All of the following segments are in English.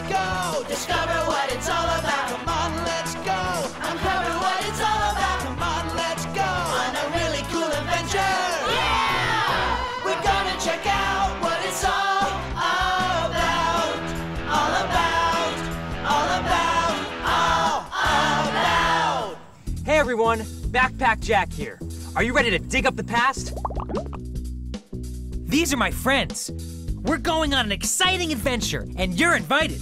let's go. Discover what it's all about. Come on, let's go. Uncover what it's all about. Come on, let's go. On a really cool adventure. Yeah! We're gonna check out what it's all about. All about. All about. All about. Hey everyone, Backpack Jack here. Are you ready to dig up the past? These are my friends. We're going on an exciting adventure, and you're invited.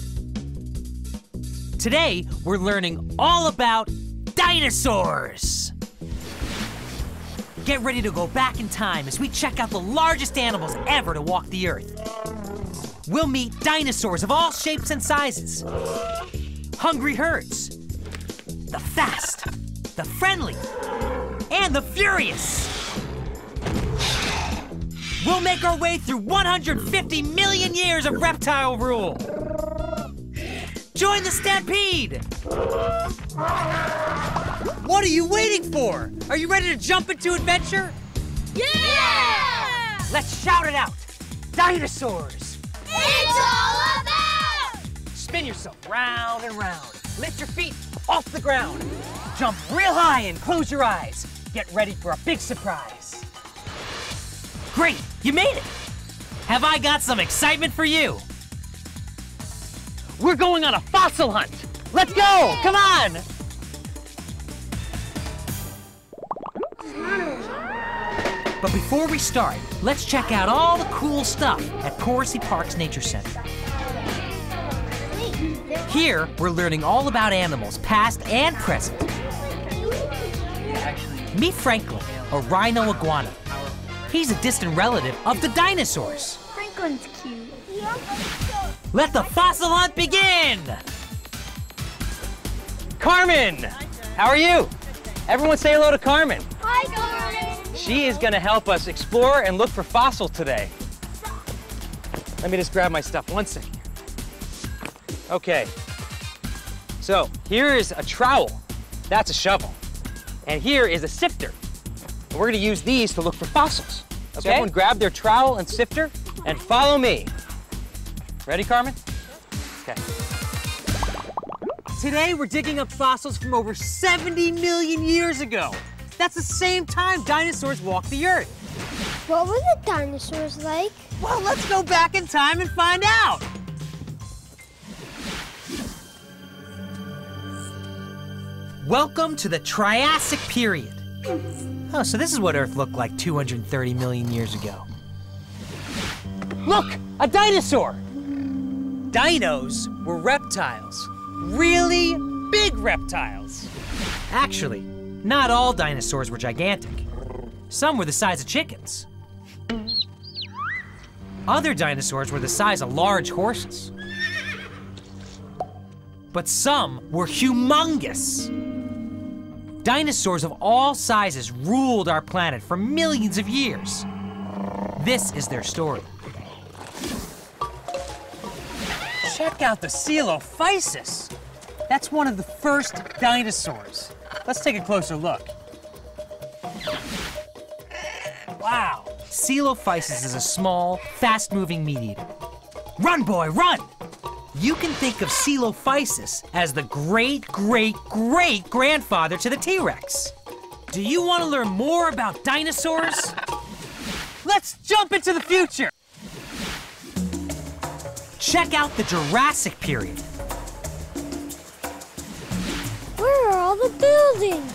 Today, we're learning all about dinosaurs. Get ready to go back in time as we check out the largest animals ever to walk the earth. We'll meet dinosaurs of all shapes and sizes. Hungry herds. The fast, the friendly, and the furious. We'll make our way through 150 million years of reptile rule. Join the stampede! What are you waiting for? Are you ready to jump into adventure? Yeah! Let's shout it out. Dinosaurs! It's all about! Spin yourself round and round. Lift your feet off the ground. Jump real high and close your eyes. Get ready for a big surprise. Great, you made it! Have I got some excitement for you? We're going on a fossil hunt! Let's go! Come on! But before we start, let's check out all the cool stuff at Coursey Park's Nature Center. Here, we're learning all about animals, past and present. Meet Franklin, a rhino iguana. He's a distant relative of the dinosaurs. Franklin's cute. Let the fossil hunt begin! Carmen! How are you? Everyone say hello to Carmen. Hi, Carmen. She is gonna help us explore and look for fossils today. Let me just grab my stuff, one second. Okay, so here is a trowel. That's a shovel. And here is a sifter. And we're gonna use these to look for fossils. Okay? So everyone grab their trowel and sifter and follow me. Ready, Carmen? Okay. Today we're digging up fossils from over 70 million years ago. That's the same time dinosaurs walked the earth. What were the dinosaurs like? Well, let's go back in time and find out. Welcome to the Triassic period. Oh, so this is what Earth looked like 230 million years ago. Look, a dinosaur! Dinos were reptiles. Really big reptiles. Actually, not all dinosaurs were gigantic. Some were the size of chickens. Other dinosaurs were the size of large horses. But some were humongous. Dinosaurs of all sizes ruled our planet for millions of years. This is their story. Check out the Coelophysis. That's one of the first dinosaurs. Let's take a closer look. Wow. Coelophysis is a small, fast-moving meat eater. Run, boy, run! You can think of Coelophysis as the great-great-great-grandfather to the T-Rex. Do you want to learn more about dinosaurs? Let's jump into the future! Check out the Jurassic period. Where are all the buildings?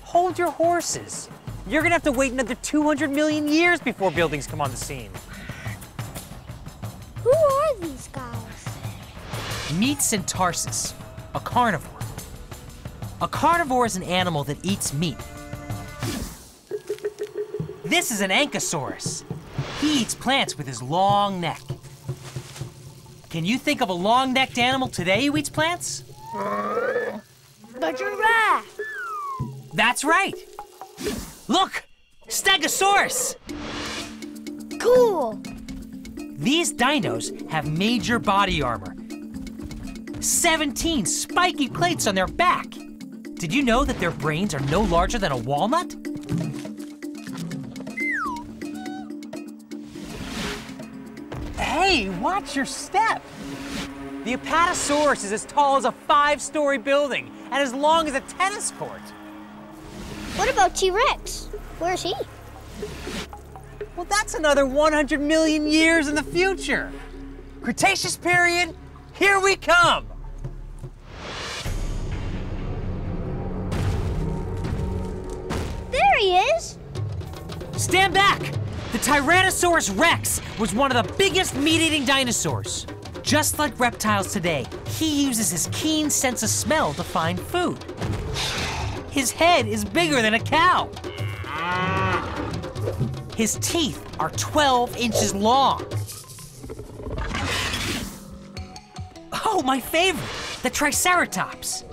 Hold your horses. You're gonna have to wait another 200 million years before buildings come on the scene. Who are these guys? Meet Centarsus, a carnivore. A carnivore is an animal that eats meat. This is an Ankylosaurus. He eats plants with his long neck. Can you think of a long-necked animal today who eats plants? The giraffe. That's right. Look, Stegosaurus. Cool. These dinos have major body armor. 17 spiky plates on their back. Did you know that their brains are no larger than a walnut? Hey, watch your step. The Apatosaurus is as tall as a 5-story building and as long as a tennis court. What about T-Rex? Where's he? Well, that's another 100 million years in the future. Cretaceous period, here we come. There he is. Stand back! The Tyrannosaurus Rex was one of the biggest meat-eating dinosaurs. Just like reptiles today, he uses his keen sense of smell to find food. His head is bigger than a cow. His teeth are 12 inches long. Oh, my favorite, the Triceratops.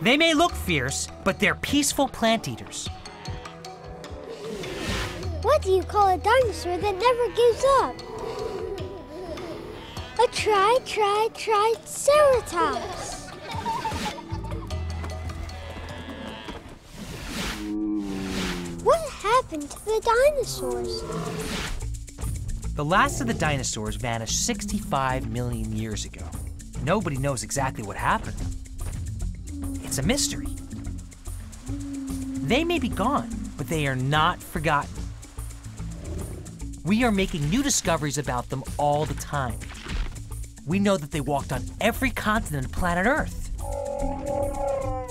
They may look fierce, but they're peaceful plant eaters. What do you call a dinosaur that never gives up? A Triceratops. What happened to the dinosaurs? The last of the dinosaurs vanished 65 million years ago. Nobody knows exactly what happened. It's a mystery. They may be gone, but they are not forgotten. We are making new discoveries about them all the time. We know that they walked on every continent of planet Earth.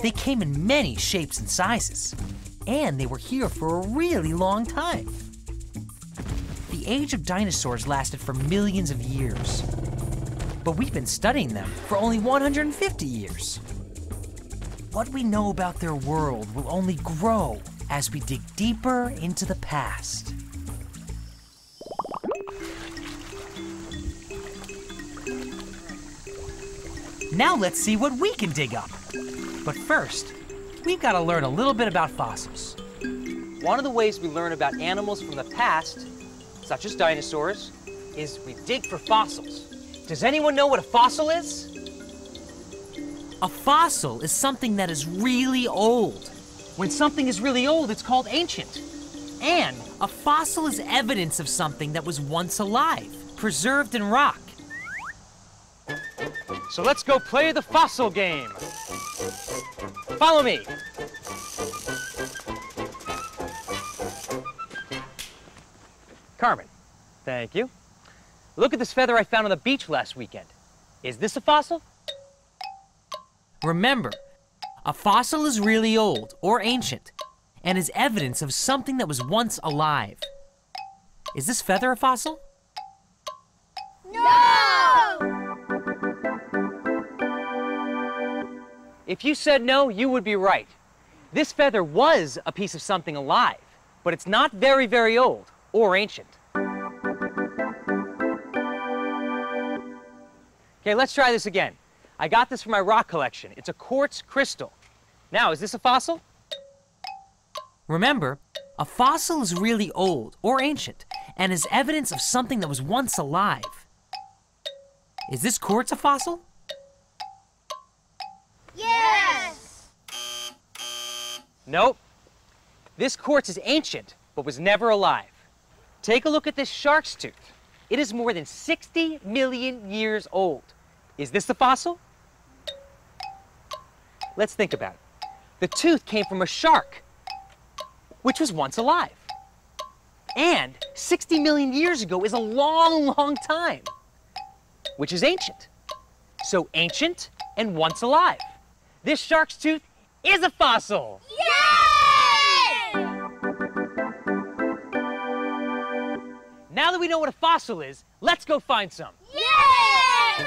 They came in many shapes and sizes, and they were here for a really long time. The age of dinosaurs lasted for millions of years, but we've been studying them for only 150 years. What we know about their world will only grow as we dig deeper into the past. Now let's see what we can dig up. But first, we've got to learn a little bit about fossils. One of the ways we learn about animals from the past, such as dinosaurs, is we dig for fossils. Does anyone know what a fossil is? A fossil is something that is really old. When something is really old, it's called ancient. And a fossil is evidence of something that was once alive, preserved in rock. So let's go play the fossil game. Follow me. Carmen, thank you. Look at this feather I found on the beach last weekend. Is this a fossil? Remember, a fossil is really old or ancient and is evidence of something that was once alive. Is this feather a fossil? No! If you said no, you would be right. This feather was a piece of something alive, but it's not very, very old or ancient. Okay, let's try this again. I got this from my rock collection. It's a quartz crystal. Now, is this a fossil? Remember, a fossil is really old or ancient and is evidence of something that was once alive. Is this quartz a fossil? Yes! Nope. This quartz is ancient, but was never alive. Take a look at this shark's tooth. It is more than 60 million years old. Is this a fossil? Let's think about it. The tooth came from a shark, which was once alive. And 60 million years ago is a long, long time, which is ancient. So ancient and once alive. This shark's tooth is a fossil. Yay! Now that we know what a fossil is, let's go find some. Yay!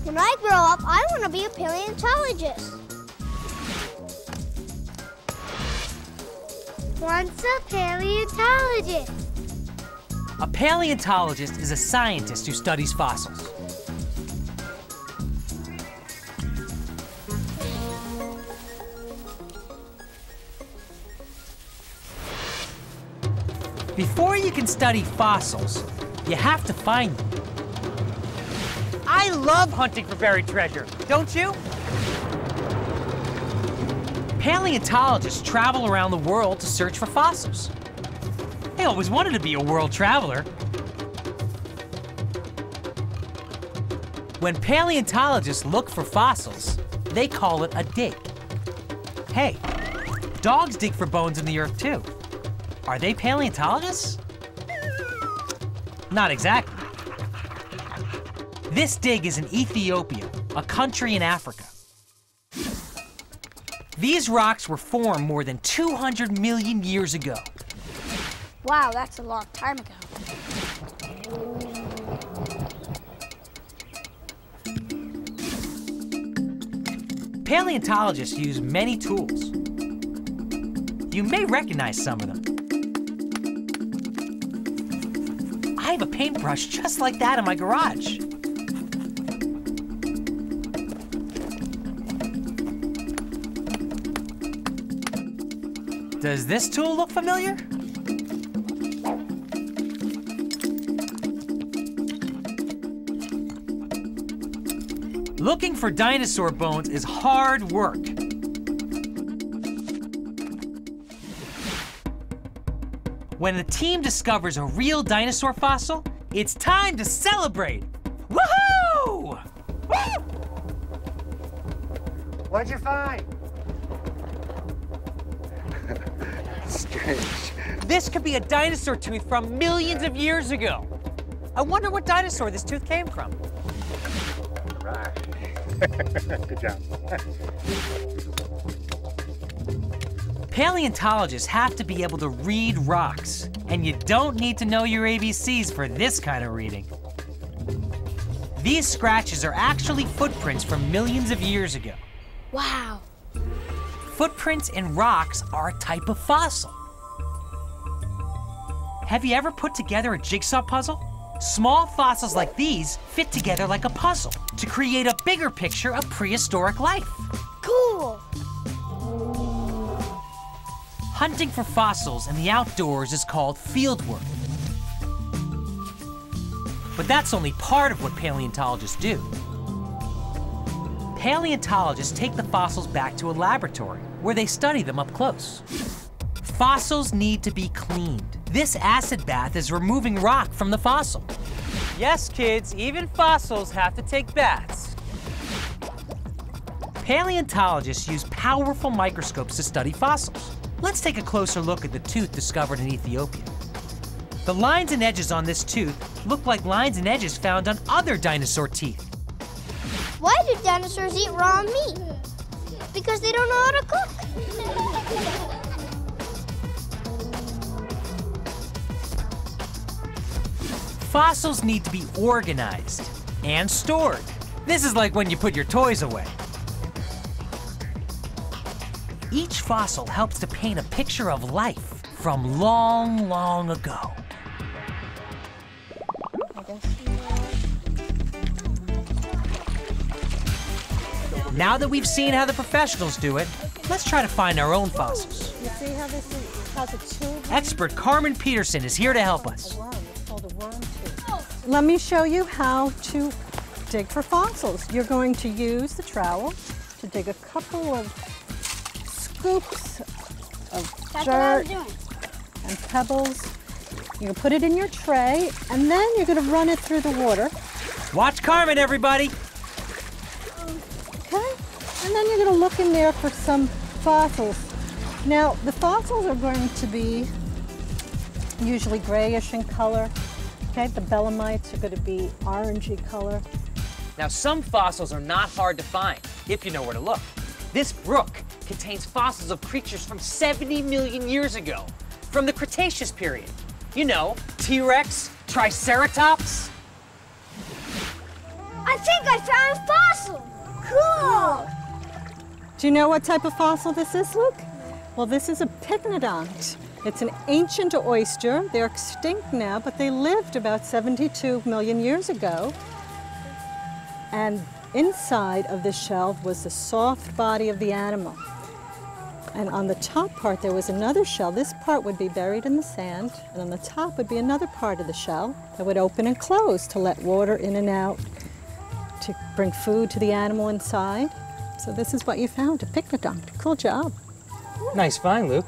When I grow up, I want to be a paleontologist. Once a paleontologist. A paleontologist is a scientist who studies fossils. Before you can study fossils, you have to find them. I love hunting for buried treasure, don't you? Paleontologists travel around the world to search for fossils. They always wanted to be a world traveler. When paleontologists look for fossils, they call it a dig. Hey, dogs dig for bones in the earth too. Are they paleontologists? Not exactly. This dig is in Ethiopia, a country in Africa. These rocks were formed more than 200 million years ago. Wow, that's a long time ago. Paleontologists use many tools. You may recognize some of them. I have a paintbrush just like that in my garage. Does this tool look familiar? Looking for dinosaur bones is hard work. When a team discovers a real dinosaur fossil, it's time to celebrate. Woohoo! Woo! What'd you find? Strange. This could be a dinosaur tooth from millions of years ago. I wonder what dinosaur this tooth came from. Right. Good job. Paleontologists have to be able to read rocks, and you don't need to know your ABCs for this kind of reading. These scratches are actually footprints from millions of years ago. Wow. Footprints in rocks are a type of fossil. Have you ever put together a jigsaw puzzle? Small fossils like these fit together like a puzzle to create a bigger picture of prehistoric life. Cool. Hunting for fossils in the outdoors is called fieldwork. But that's only part of what paleontologists do. Paleontologists take the fossils back to a laboratory where they study them up close. Fossils need to be cleaned. This acid bath is removing rock from the fossil. Yes, kids, even fossils have to take baths. Paleontologists use powerful microscopes to study fossils. Let's take a closer look at the tooth discovered in Ethiopia. The lines and edges on this tooth look like lines and edges found on other dinosaur teeth. Why do dinosaurs eat raw meat? Because they don't know how to cook. Fossils need to be organized and stored. This is like when you put your toys away. Each fossil helps to paint a picture of life from long, long ago. Now that we've seen how the professionals do it, let's try to find our own fossils. You see how this has a tube? Expert Carmen Peterson is here to help us. A worm. It's called a worm tube. Let me show you how to dig for fossils. You're going to use the trowel to dig a couple of scoops of dirt and pebbles. You're going to put it in your tray, and then you're going to run it through the water. Watch Carmen, everybody. Okay? And then you're going to look in there for some fossils. Now, the fossils are going to be usually grayish in color. Okay? The belemnites are going to be orangey color. Now, some fossils are not hard to find, if you know where to look. This brook contains fossils of creatures from 70 million years ago, from the Cretaceous period. You know, T-Rex, Triceratops. I think I found a fossil. Cool. Do you know what type of fossil this is, Luke? Well, this is a pycnodont. It's an ancient oyster. They're extinct now, but they lived about 72 million years ago. And inside of the shell was the soft body of the animal. And on the top part, there was another shell. This part would be buried in the sand, and on the top would be another part of the shell that would open and close to let water in and out, to bring food to the animal inside. So this is what you found, a pycnodont. Cool job. Nice find, Luke.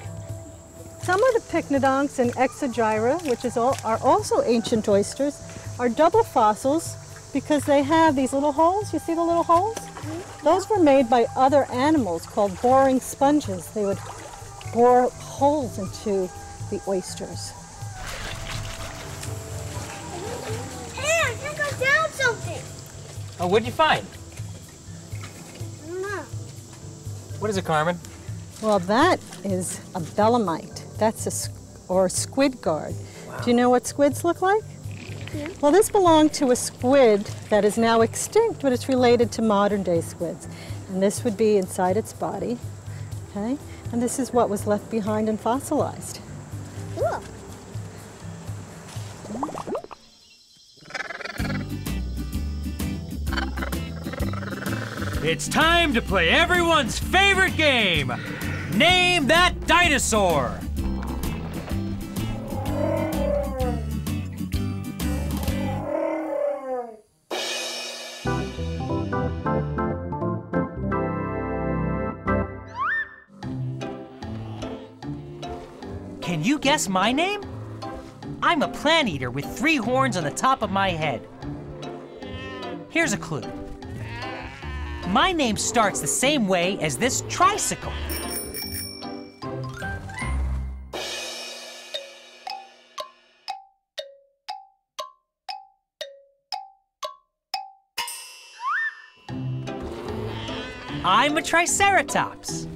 Some of the pycnodonts and exogyra, which are also ancient oysters, are double fossils because they have these little holes. You see the little holes? Those were made by other animals called boring sponges. They would bore holes into the oysters. Hey, I think I found something. Oh, what'd you find? I don't know. What is it, Carmen? Well, that is a belemite. That's or squid guard. Wow. Do you know what squids look like? Yeah. Well, this belonged to a squid that is now extinct, but it's related to modern day squids. And this would be inside its body, okay? And this is what was left behind and fossilized. Cool. It's time to play everyone's favorite game. Name that dinosaur. Can you guess my name? I'm a plant eater with 3 horns on the top of my head. Here's a clue. My name starts the same way as this tricycle. I'm a triceratops.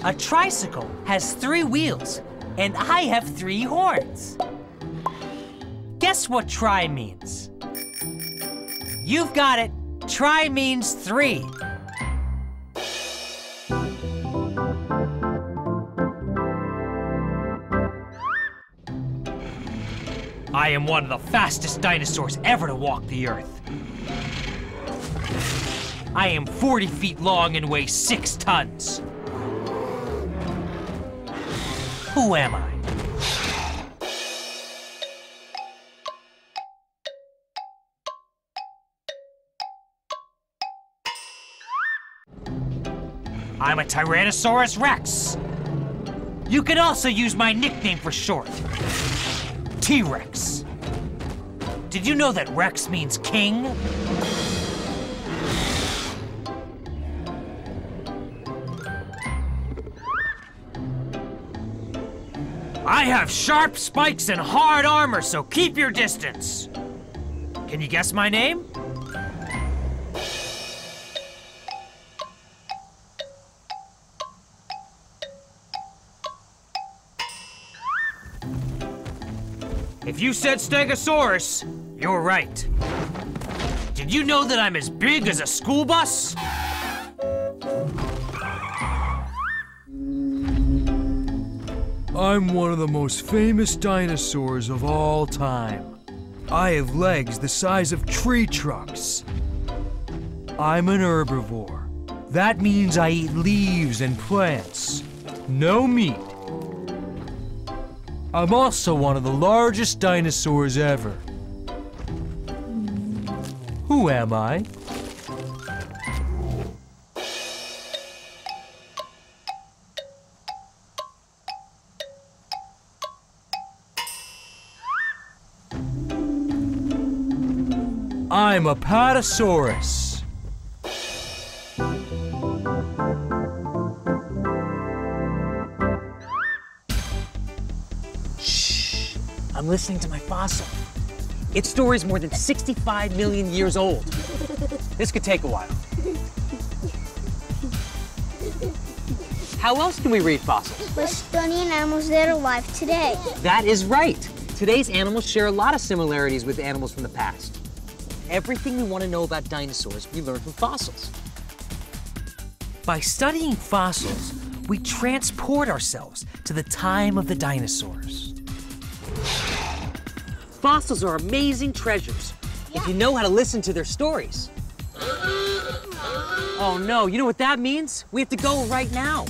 A tricycle has 3 wheels, and I have 3 horns. Guess what tri means? You've got it. Tri means 3. I am one of the fastest dinosaurs ever to walk the earth. I am 40 feet long and weigh 6 tons. Who am I? I'm a Tyrannosaurus Rex. You can also use my nickname for short, T-Rex. Did you know that Rex means king? I have sharp spikes and hard armor, so keep your distance. Can you guess my name? If you said Stegosaurus, you're right. Did you know that I'm as big as a school bus? I'm one of the most famous dinosaurs of all time. I have legs the size of tree trunks. I'm an herbivore. That means I eat leaves and plants. No meat. I'm also one of the largest dinosaurs ever. Who am I? I'm a Patasaurus. Shh, I'm listening to my fossil. Its story is more than 65 million years old. This could take a while. How else can we read fossils? By studying animals that are alive today. That is right. Today's animals share a lot of similarities with animals from the past. Everything we want to know about dinosaurs, we learn from fossils. By studying fossils, we transport ourselves to the time of the dinosaurs. Fossils are amazing treasures if you know how to listen to their stories. Oh no, you know what that means? We have to go right now.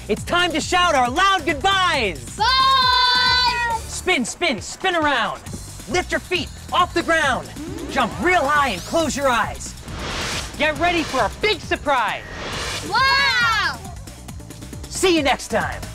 It's time to shout our loud goodbyes! Bye! Spin, spin, spin around. Lift your feet off the ground. Jump real high and close your eyes. Get ready for a big surprise. Wow! See you next time.